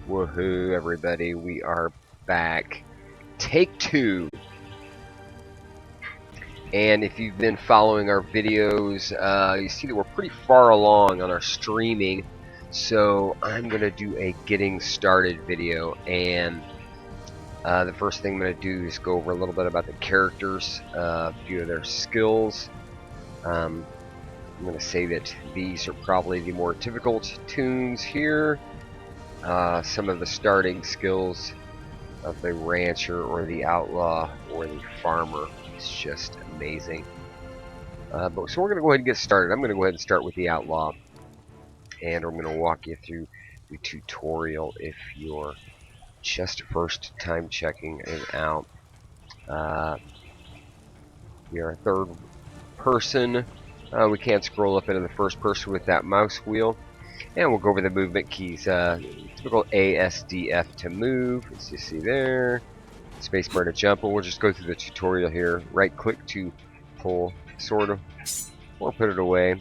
Woohoo, everybody, we are back. Take 2. And if you've been following our videos, you see that we're pretty far along on our streaming. So I'm going to do a getting started video. And the first thing I'm going to do is go over a little bit about the characters, a few of their skills. I'm going to say that these are probably the more difficult tunes here. Some of the starting skills of the rancher or the outlaw or the farmer is just amazing. So we're going to go ahead and get started. I'm going to go ahead and start with the outlaw, and I'm going to walk you through the tutorial if you're just first time checking it out. We are a third person. We can't scroll up into the first person with that mouse wheel. And we'll go over the movement keys. Typical A, S, D, F to move, as you see there. Spacebar to jump, and we'll just go through the tutorial here. Right click to pull, sort of, or put it away.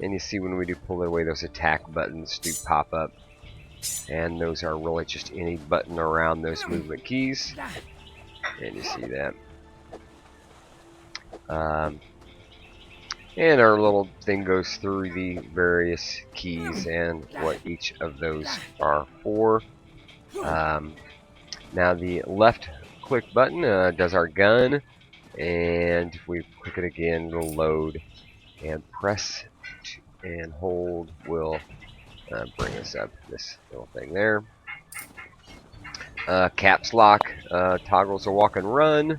And you see when we do pull it away, those attack buttons do pop up. And those are really just any button around those movement keys. And you see that. And our little thing goes through the various keys and what each of those are for. Now the left click button does our gun, and if we click it again, it'll load, and press and hold will bring us up this little thing there. Caps lock toggles a walk and run.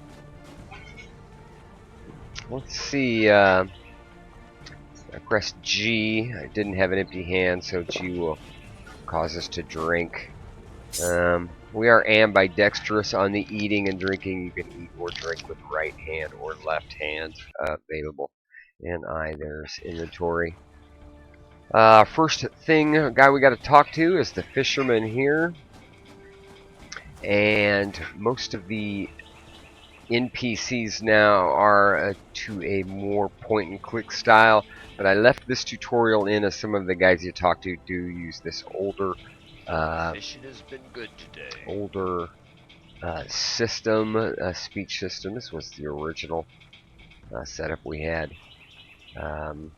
Let's see. I pressed G. I didn't have an empty hand, so G will cause us to drink. We are ambidextrous on the eating and drinking. You can eat or drink with right hand or left hand available. And there's inventory. First thing, guy we got to talk to is the fisherman here. And most of the NPCs now are to a more point and click style. But I left this tutorial in as some of the guys you talk to do use this older Mission has been good today. Older system, speech system. This was the original setup we had. And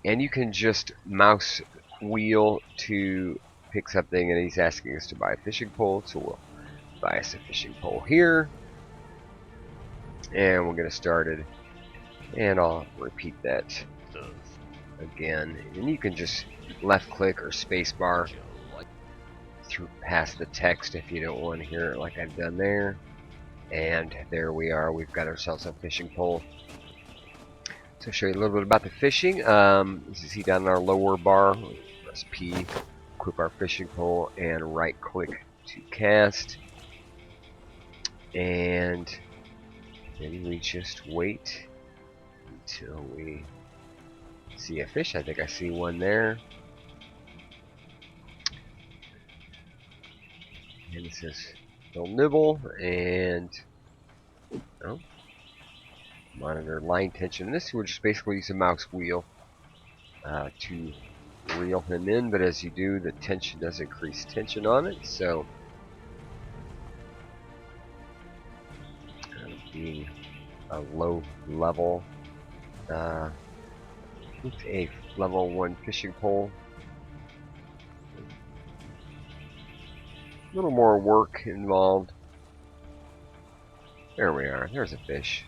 you can just mouse wheel to pick something, and he's asking us to buy a fishing pole, so we'll buy us a fishing pole here. And we'll get it started. And I'll repeat that again. And you can just left click or spacebar through past the text if you don't want to hear it like I've done there. And there we are. We've got ourselves a fishing pole. So I'll show you a little bit about the fishing. As you see down in our lower bar, press P, equip our fishing pole, and right click to cast. And then we just wait until we see a fish. I think I see one there. And it says he'll nibble, and monitor line tension. This would just basically use a mouse wheel to reel him in, but as you do, the tension does increase tension on it. So being a low level with a level 1 fishing pole, a little more work involved. There we are. There's a fish.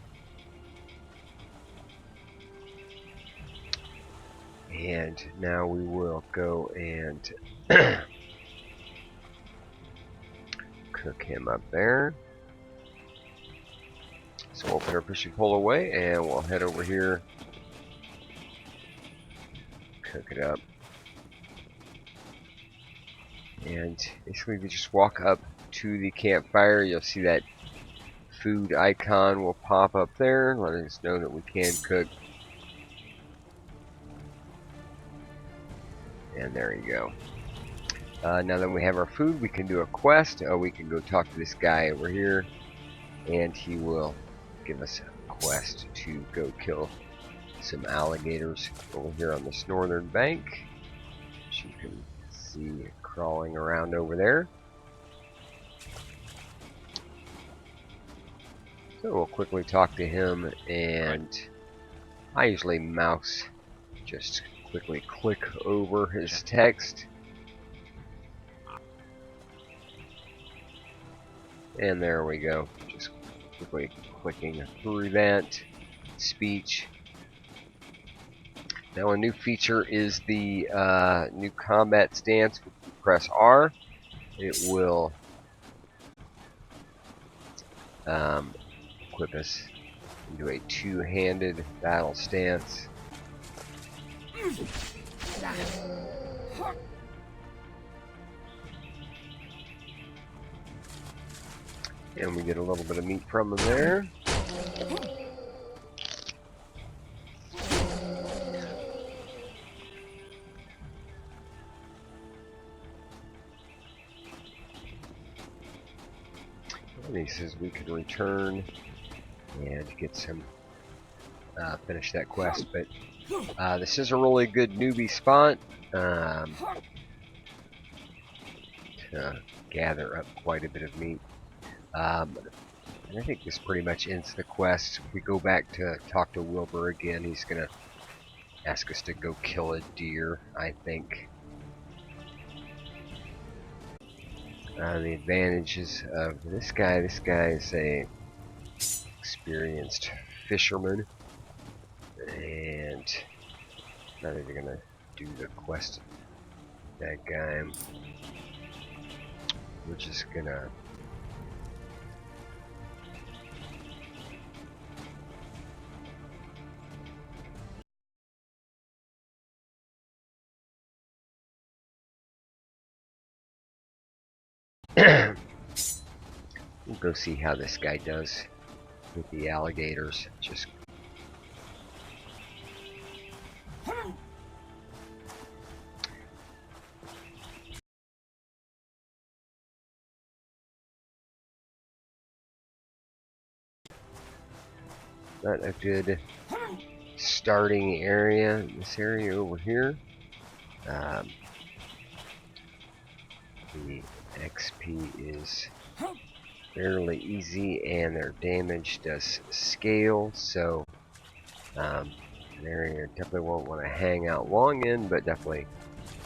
And now we will go and cook him up there. So we'll put our fishing pole away, and we'll head over here, cook it up. And basically we just walk up to the campfire. You'll see that food icon will pop up there, letting us know that we can cook. And there you go. Now that we have our food, we can do a quest. We can go talk to this guy over here, and he will give us a quest to go kill some alligators over here on this northern bank, which you can see crawling around over there. So we'll quickly talk to him, and I usually mouse, just quickly click over his text. And there we go. Just quickly clicking through that speech. Now a new feature is the new combat stance. If you press R, it will equip us into a two-handed battle stance. And we get a little bit of meat from him there. And he says we can return and get some, finish that quest. But this is a really good newbie spot to gather up quite a bit of meat. And I think this pretty much ends the quest. If we go back to talk to Wilbur again, he's going to ask us to go kill a deer, I think. The advantages of this guy is a experienced fisherman, and not even going to do the quest with that guy. We're just going to we'll go see how this guy does with the alligators. Just not a good starting area. This area over here. The XP is fairly easy, and their damage does scale, so an area you definitely won't want to hang out long in, but definitely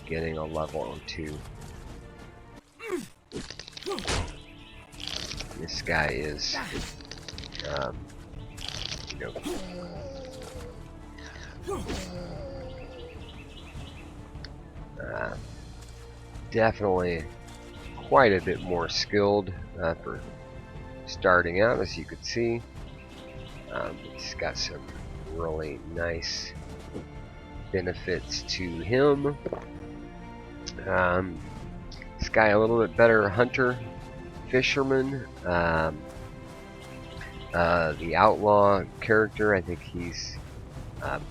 getting a level or two. This guy is, you know, definitely quite a bit more skilled for starting out, as you could see. He's got some really nice benefits to him. This guy a little bit better hunter, fisherman. The outlaw character, I think he's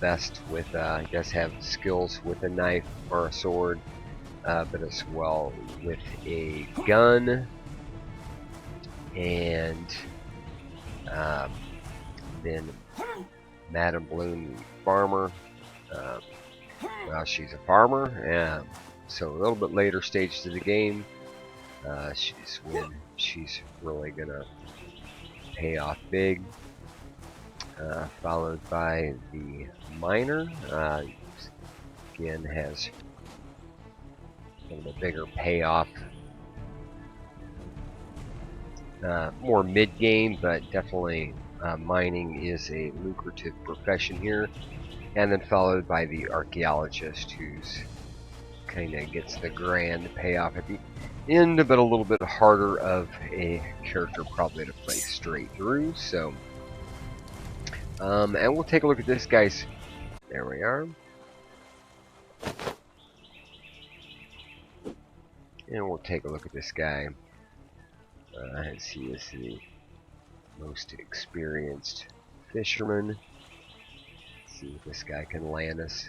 best with, he does have skills with a knife or a sword, but as well with a gun. And then Madam Bloom, farmer. Well, she's a farmer, so a little bit later stages of the game, she's when she's really gonna pay off big. Followed by the miner. Again, has a little bit bigger payoff. More mid-game, but definitely mining is a lucrative profession here. And then followed by the archaeologist, who's kind of gets the grand payoff at the end, but a little bit harder of a character probably to play straight through. So, and we'll take a look at this guy's. There we are. And we'll take a look at this guy. As he is the most experienced fisherman. Let's see if this guy can land us.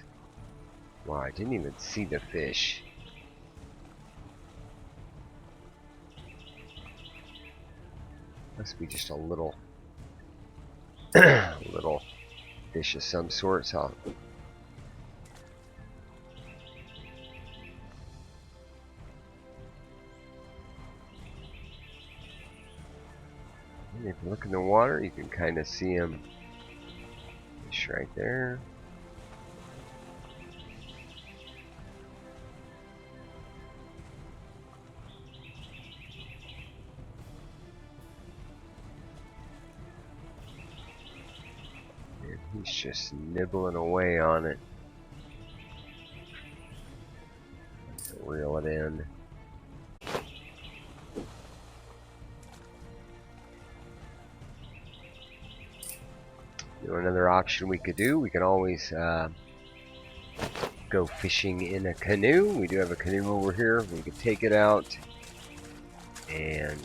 Wow, I didn't even see the fish. Must be just a little little fish of some sort. So And if you look in the water, you can kind of see them fish right there. And he's just nibbling away on it. Reel it in. Another option we could do, we can always go fishing in a canoe. We do have a canoe over here. We could take it out and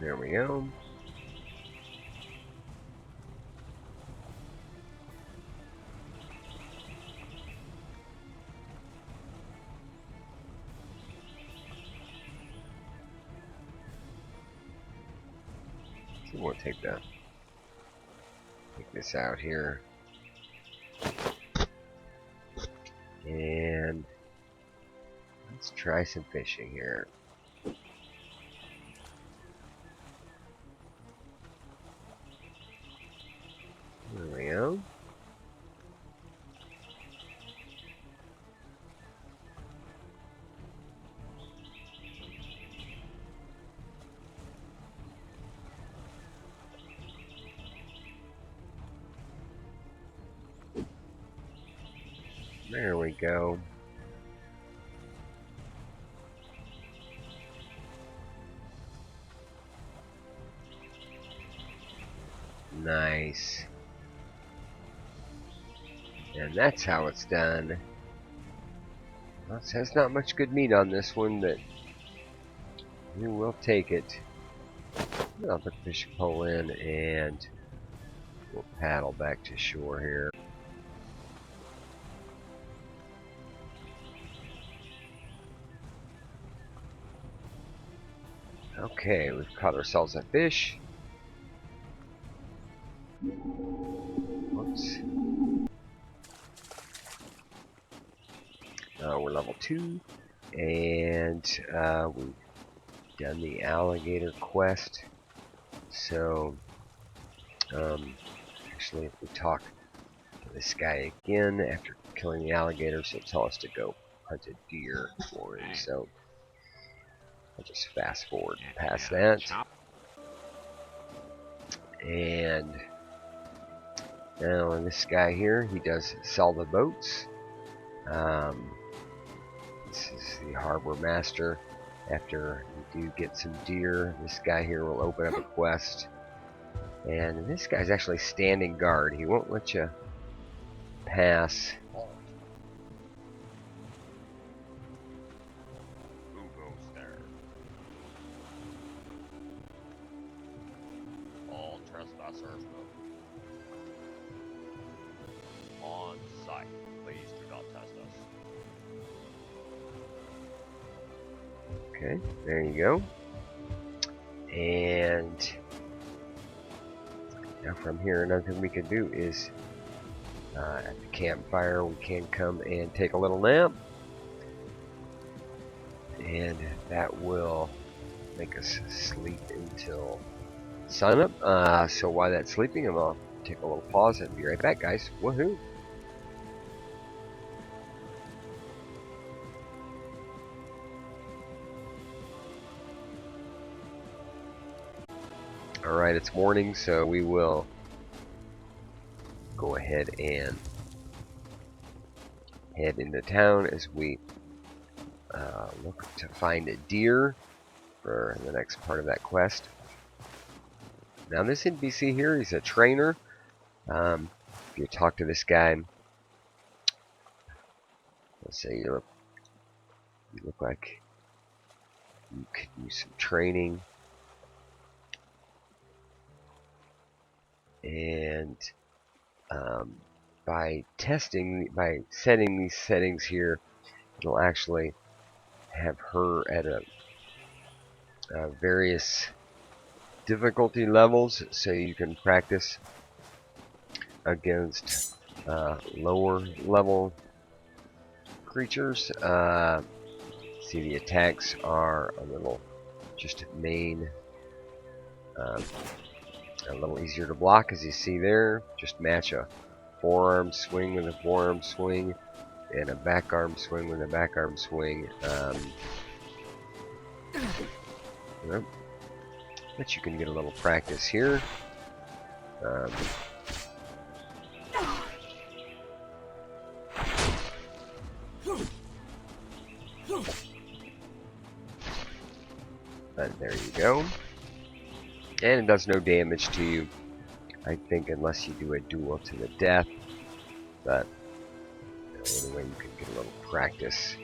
there we go. So we'll take this out here. And let's try some fishing here. There we go. There we go. Nice. And that's how it's done. Well, it says not much good meat on this one, but we will take it. I'll put the fishing pole in and we'll paddle back to shore here. Okay, we've caught ourselves a fish. Whoops. We're level 2, and we've done the alligator quest. So, actually, if we talk to this guy again after killing the alligators, he'll tell us to go hunt a deer for him. So, I'll just fast forward past that. And now this guy here, he does sell the boats. This is the harbor master. After you do get some deer, this guy here will open up a quest. And this guy's actually standing guard. He won't let you pass. Who goes there? All trespassers on site. Please do not test us. Okay, there you go. And now from here, another thing we can do is at the campfire, we can come and take a little nap. And that will make us sleep until sunup. So while that's sleeping, I'm going to take a little pause and be right back, guys. Woohoo! Alright, it's morning, so we will go ahead and head into town as we look to find a deer for the next part of that quest. Now this NPC here, he's a trainer. If you talk to this guy, let's say you look like you could use some training. And by setting these settings here, it'll actually have her at various difficulty levels, so you can practice against lower level creatures. See, the attacks are a little just main, a little easier to block, as you see there. Just match a forearm swing with a forearm swing and a back arm swing with a back arm swing. But you can get a little practice here. But there you go. And it does no damage to you, I think, unless you do a duel to the death. But anyway, you can get a little practice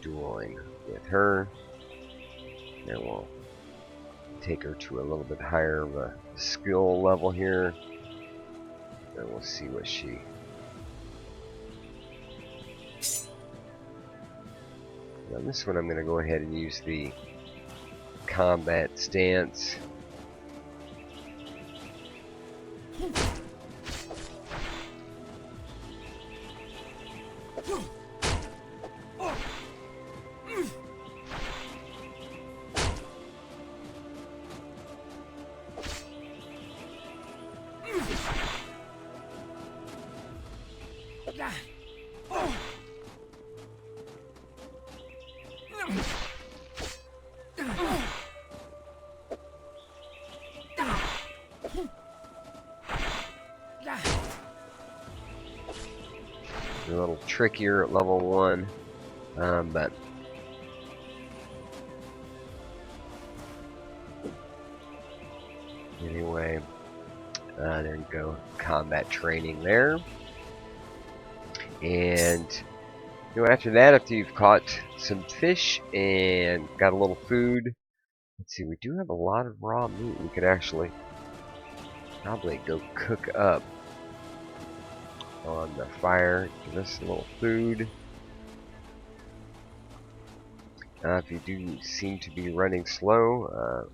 dueling with her. And we'll take her to a little bit higher of a skill level here. And we'll see what she... On this one, I'm going to go ahead and use the combat stance. A little trickier at level 1, but anyway, there you go, combat training there. And after that, after you've caught some fish and got a little food, let's see, we do have a lot of raw meat we could actually probably go cook up on the fire. Give us a little food. If you do seem to be running slow, a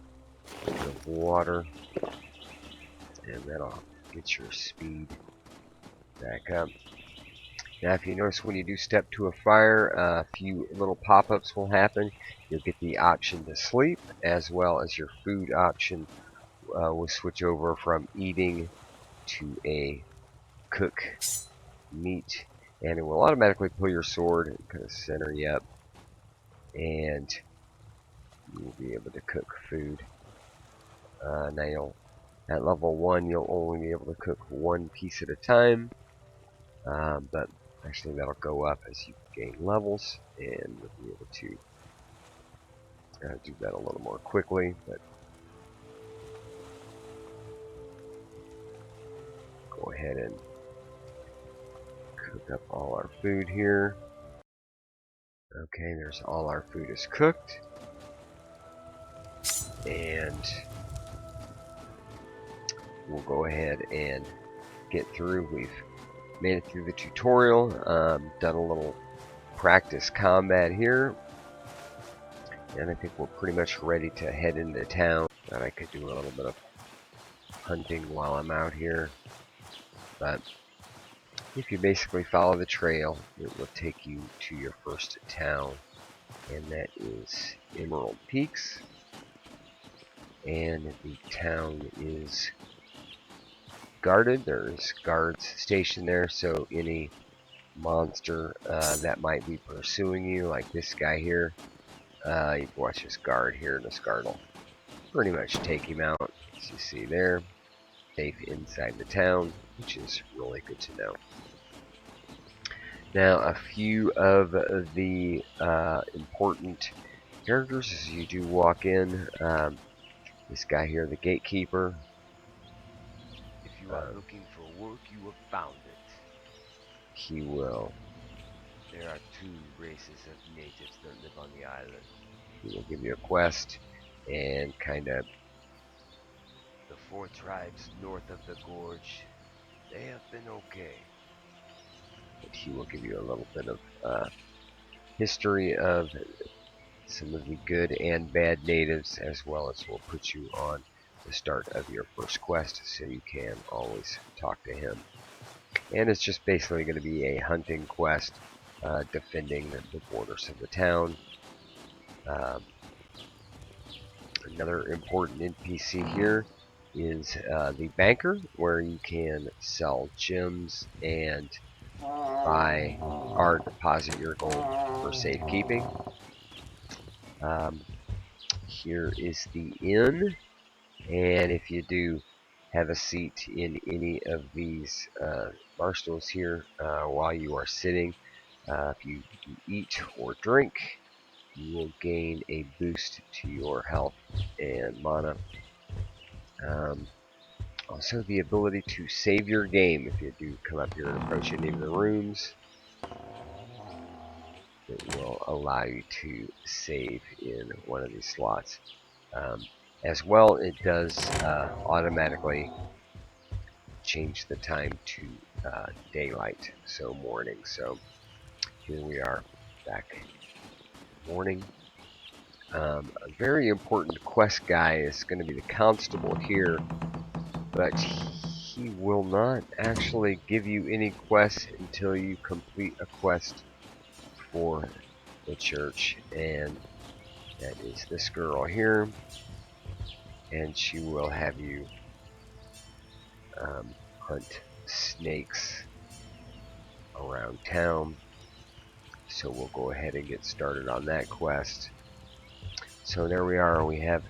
bit of water, and that'll get your speed back up. Now, if you notice, when you do step to a fire, a few little pop-ups will happen. You'll get the option to sleep, as well as your food option will switch over from eating to a cook meat, and it will automatically pull your sword and kind of center you up, and you will be able to cook food. Now, at level 1, you'll only be able to cook one piece at a time, but actually that'll go up as you gain levels, and you'll be able to do that a little more quickly. But go ahead and cook up all our food here. Okay, there's all our food is cooked, and we'll go ahead and get through. We've made it through the tutorial, done a little practice combat here, and I think we're pretty much ready to head into town. Thought I could do a little bit of hunting while I'm out here, but if you basically follow the trail, it will take you to your first town, and that is Emerald Peaks. And the town is guarded. There's guards stationed there, so any monster that might be pursuing you, like this guy here, you can watch this guard here, and this guard will pretty much take him out, as you see there, safe inside the town, which is really good to know. Now, a few of the important characters as you do walk in. This guy here, the gatekeeper. If you are looking for work, you have found it. He will. There are 2 races of natives that live on the island. He will give you a quest and kind of. The 4 tribes north of the gorge, they have been okay. But he will give you a little bit of history of some of the good and bad natives, as well as will put you on the start of your first quest, so you can always talk to him. And it's just basically going to be a hunting quest defending the borders of the town. Um, Another important NPC here is the banker, where you can sell gems and buy or deposit your gold for safekeeping. Here is the inn, and if you do have a seat in any of these marshals here while you are sitting, if you eat or drink, you will gain a boost to your health and mana. Also the ability to save your game if you do come up here and approach any of the rooms. It will allow you to save in one of these slots. As well, it does automatically change the time to daylight, so morning. So here we are back morning. A very important quest guy is going to be the constable here, but he will not actually give you any quests until you complete a quest for the church, and that is this girl here, and she will have you hunt snakes around town. So we'll go ahead and get started on that quest. So there we are. We have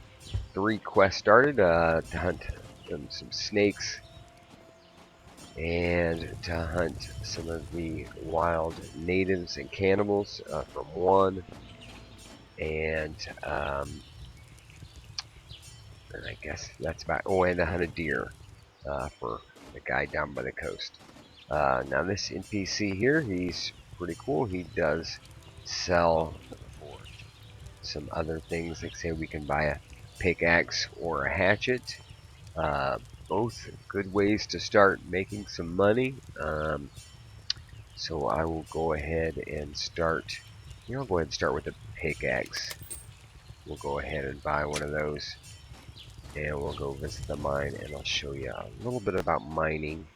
3 quests started to hunt some snakes and to hunt some of the wild natives and cannibals from 1, and I guess that's about. Oh, and to hunt a deer for the guy down by the coast. Now this NPC here, he's pretty cool. He does sell some other things, like say we can buy a pickaxe or a hatchet. Both good ways to start making some money. So I will go ahead and start. I'll go ahead and start with a pickaxe. We'll go ahead and buy one of those, and we'll go visit the mine, and I'll show you a little bit about mining,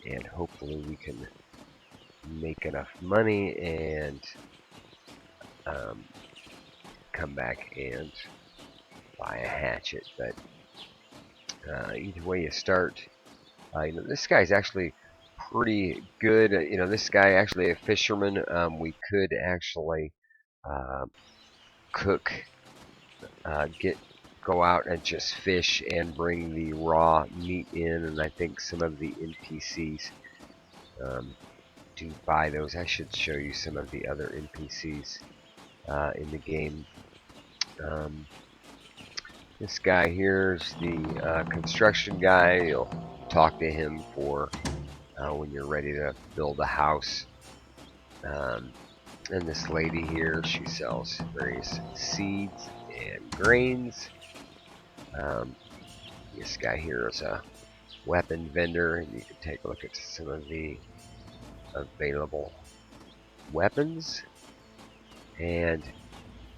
and hopefully we can make enough money and come back and buy a hatchet. But either way you start, this guy's actually pretty good. This guy actually a fisherman. We could actually cook, go out and just fish and bring the raw meat in, and I think some of the NPCs do buy those. I should show you some of the other NPCs in the game. This guy here is the construction guy. You'll talk to him for when you're ready to build a house. And this lady here, she sells various seeds and grains. This guy here is a weapon vendor, and you can take a look at some of the available weapons. And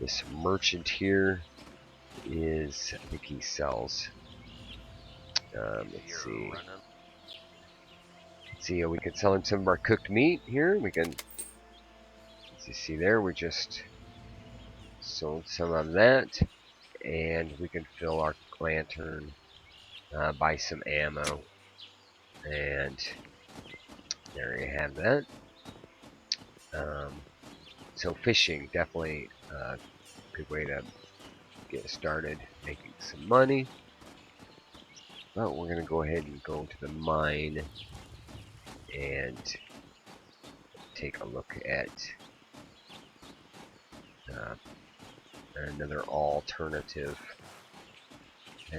this merchant here is, I think he sells, let's see, we can sell him some of our cooked meat here. We can, as you see there, we just sold some of that, and we can fill our lantern, buy some ammo, and there you have that. So fishing, definitely a good way to get started making some money. But we're going to go ahead and go to the mine and take a look at another alternative. I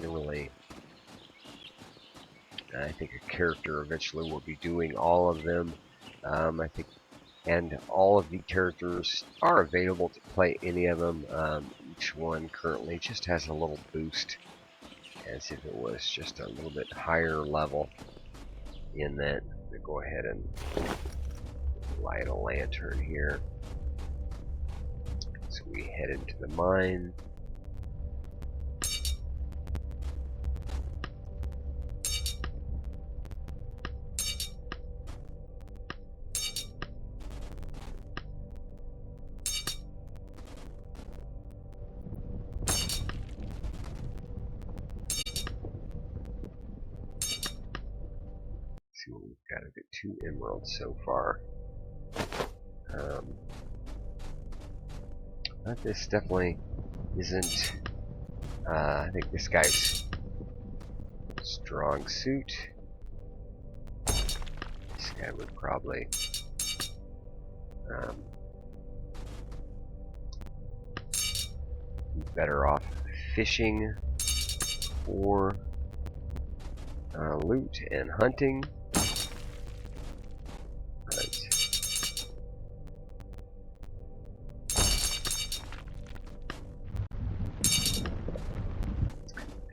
think a character eventually will be doing all of them. I think, and all of the characters are available to play any of them. Each one currently just has a little boost, as if it was just a little bit higher level in that. I'm going to go ahead and light a lantern here. So we head into the mine. emeralds so far. But this definitely isn't. I think this guy's strong suit. This guy would probably be better off fishing for loot and hunting. But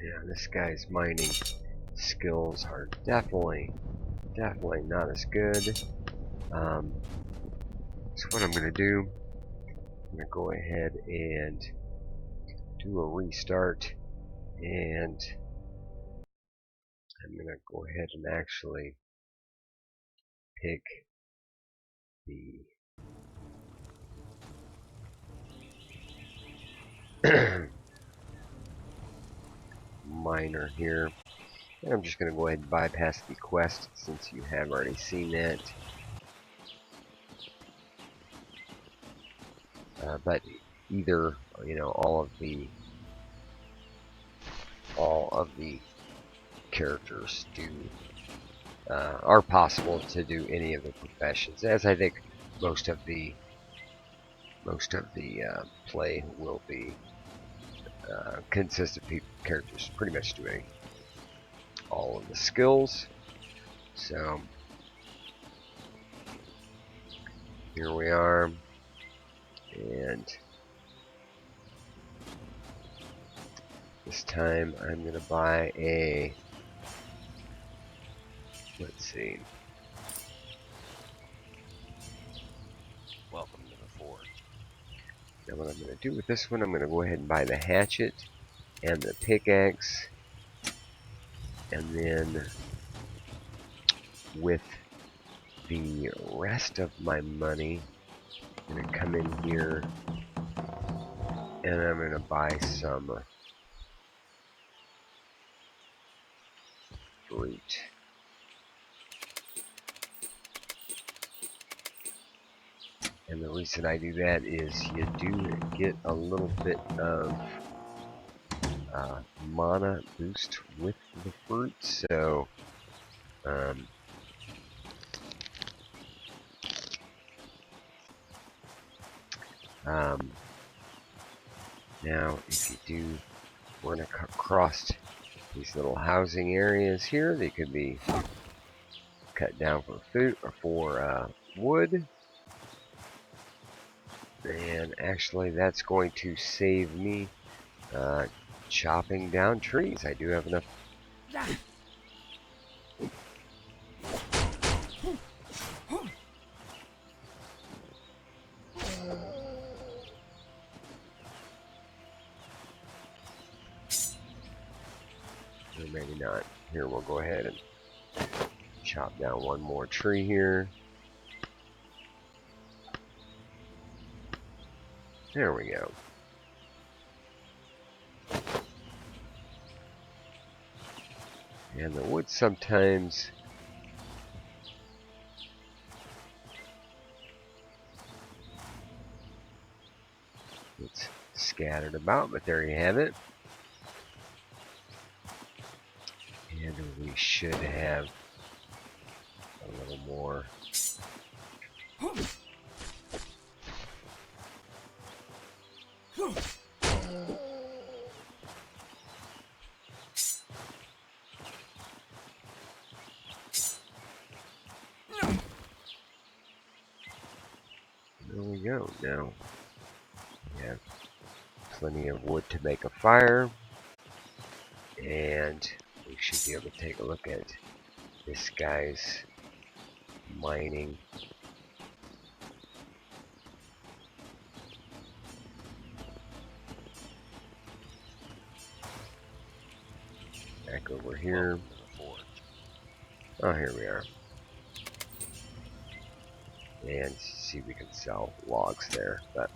yeah, this guy's mining skills are definitely not as good. So what I'm going to do, I'm going to go ahead and do a restart, and I'm going to go ahead and actually pick the miner here. And I'm just going to go ahead and bypass the quest since you have already seen that. But either, all of the characters are possible to do any of the professions, as I think most of the play will be consist of characters pretty much doing all of the skills. So here we are, and this time I'm going to buy a, let's see, Welcome to the fort. now what I'm going to do with this one, I'm going to go ahead and buy the hatchet and the pickaxe, and then with the rest of my money, I'm going to come in here and I'm going to buy some fruit. And the reason I do that is you do get a little bit of mana boost with the fruit, so now if you do want to cut across these little housing areas here, they could be cut down for food or for wood, and actually that's going to save me chopping down trees. I do have enough. Or maybe not. Here, we'll go ahead and chop down one more tree here. There we go. And the wood sometimes gets scattered about, but there you have it. And we should have a little more. There we go. Now we have plenty of wood to make a fire, and we should be able to take a look at this guy's mining. Back over here. Oh, here we are. And see if we can sell logs there. But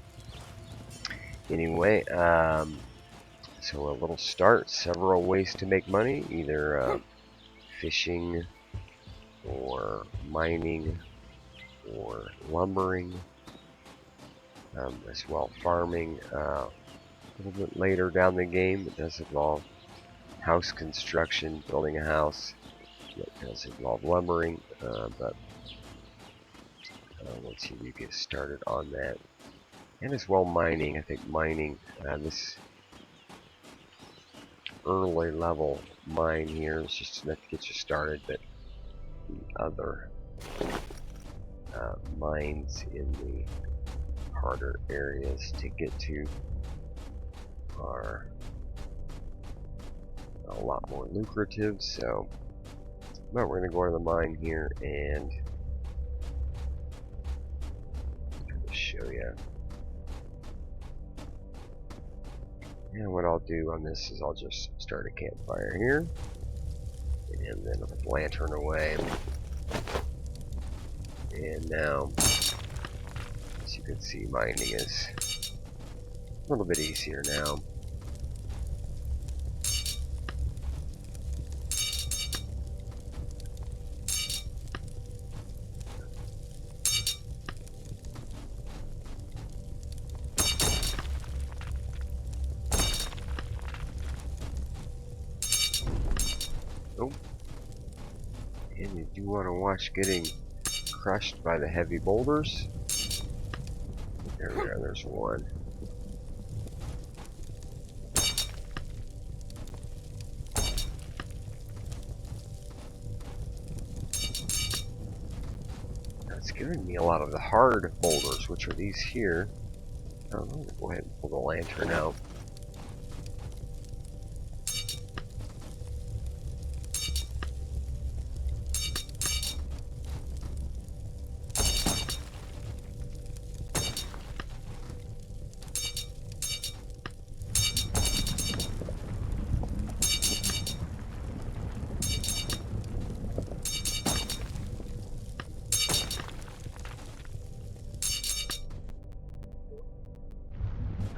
anyway, so a little start. Several ways to make money. Either fishing or mining or lumbering, as well farming. A little bit later down the game, it does involve house construction, building a house. It does involve lumbering, but once you do get started on that, and as well mining. I think mining, this early level mine here is just enough to get you started, but the other mines in the harder areas to get to are a lot more lucrative. So, but we're going to go to the mine here and show you. And what I'll do on this is I'll just start a campfire here, and then I'll put the lantern away. And now, as you can see, mining is a little bit easier now. Oh, and you do want to watch getting crushed by the heavy boulders. There we are, there's one. It's giving me a lot of the hard boulders, which are these here. I'm going to go ahead and pull the lantern out.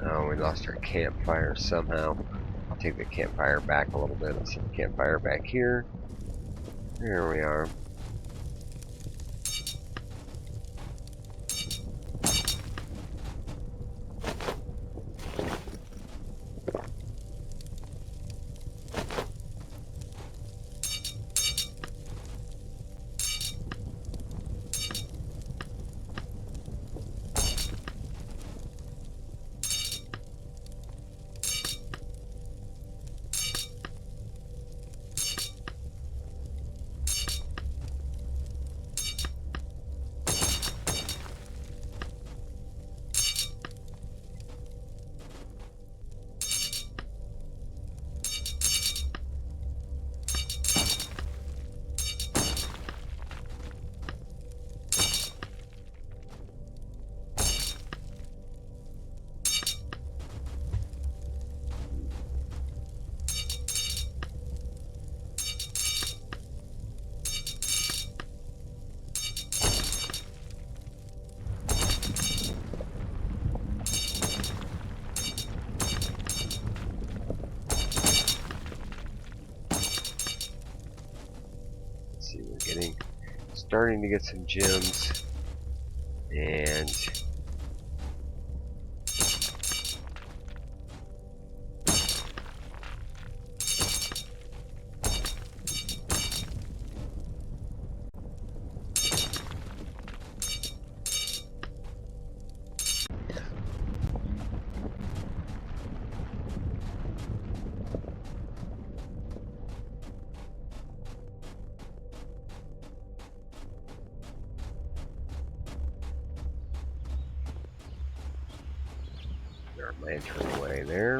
Oh, we lost our campfire somehow. I'll take the campfire back a little bit. Let's set the campfire back here. There we are. Starting to get some gems, and our lantern away there.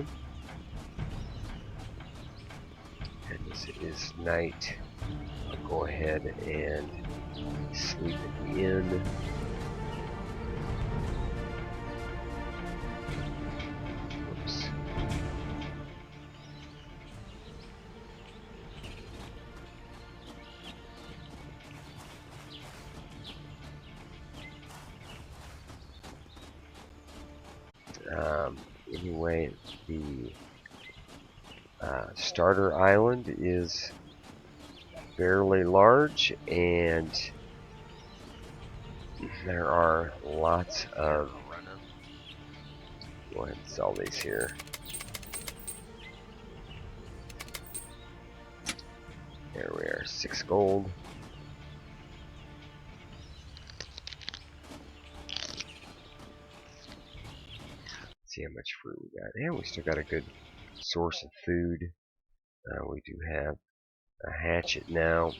And as it is night, I'll go ahead and sleep at the inn. Oops. Anyway, the starter island is fairly large, and there are lots of... Go ahead and sell these here. There we are, 6 gold. Let's see how much fruit we got. And we still got a good source of food. We do have a hatchet now.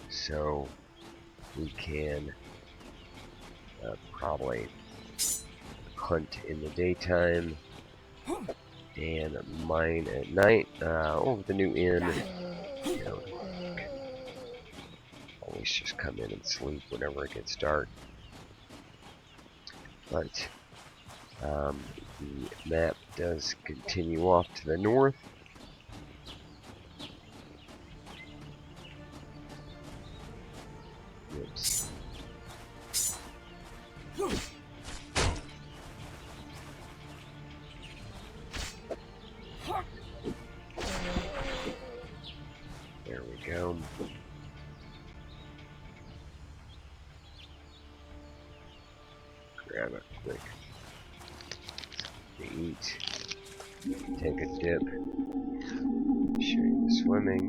So we can probably hunt in the daytime and mine at night. With the new inn, you know, always just come in and sleep whenever it gets dark. But the map does continue off to the north. Oops. There we go. Grab a quick to eat. Take a dip. Show you the swimming.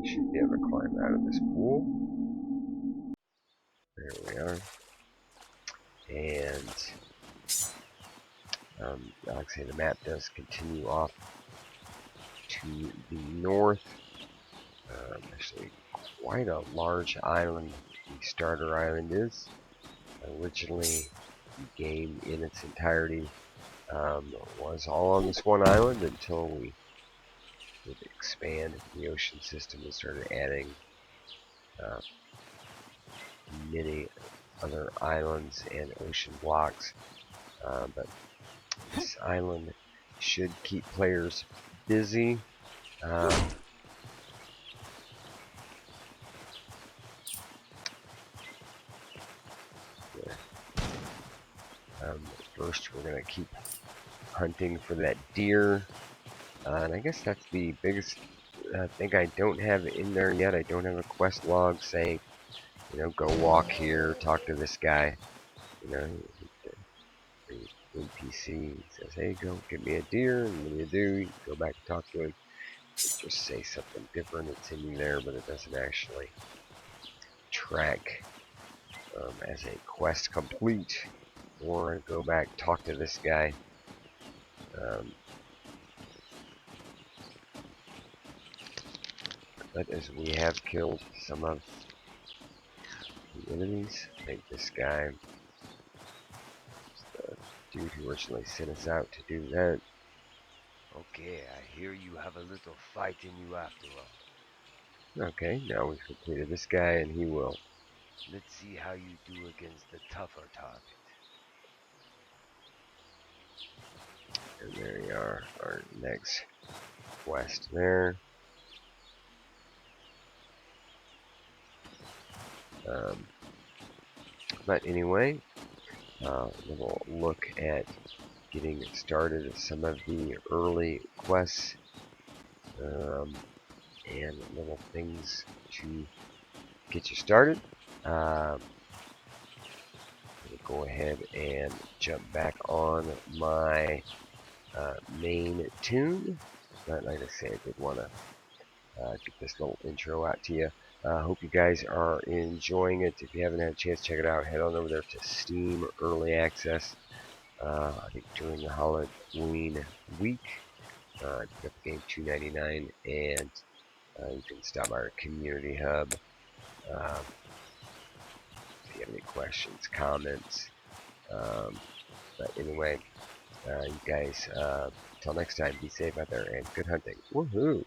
Should be able to climb out of this pool. There we are. And like I say, the map does continue off to the north. Actually, quite a large island. The starter island is. Originally, the game in its entirety was all on this one island until we would expand the ocean system and started adding many other islands and ocean blocks. But this island should keep players busy. First, we're going to keep hunting for that deer. And I guess that's the biggest thing I don't have in there yet. I don't have a quest log saying, you know, go walk here, talk to this guy. You know, the NPC says, hey, go get me a deer, and when you do, you go back and talk to him. Just say something different. It's in there, but it doesn't actually track as a quest complete. Or go back, talk to this guy. But as we have killed some of the enemies, I think this guy is the dude who originally sent us out to do that. Okay, I hear you have a little fight in you after all. Okay, now we've completed this guy, and he will. Let's see how you do against the tougher target. And there you are, our next quest there. But anyway, we'll look at getting started with some of the early quests and little things to get you started. We'll go ahead and jump back on my main tune. But like I say, I did want to get this little intro out to you. Hope you guys are enjoying it. If you haven't had a chance to check it out, head on over there to Steam Early Access. I think during the Halloween week, pick up the game $2.99, and you can stop by our community hub. If you have any questions, comments. But anyway, you guys, until next time, be safe out there and good hunting. Woohoo!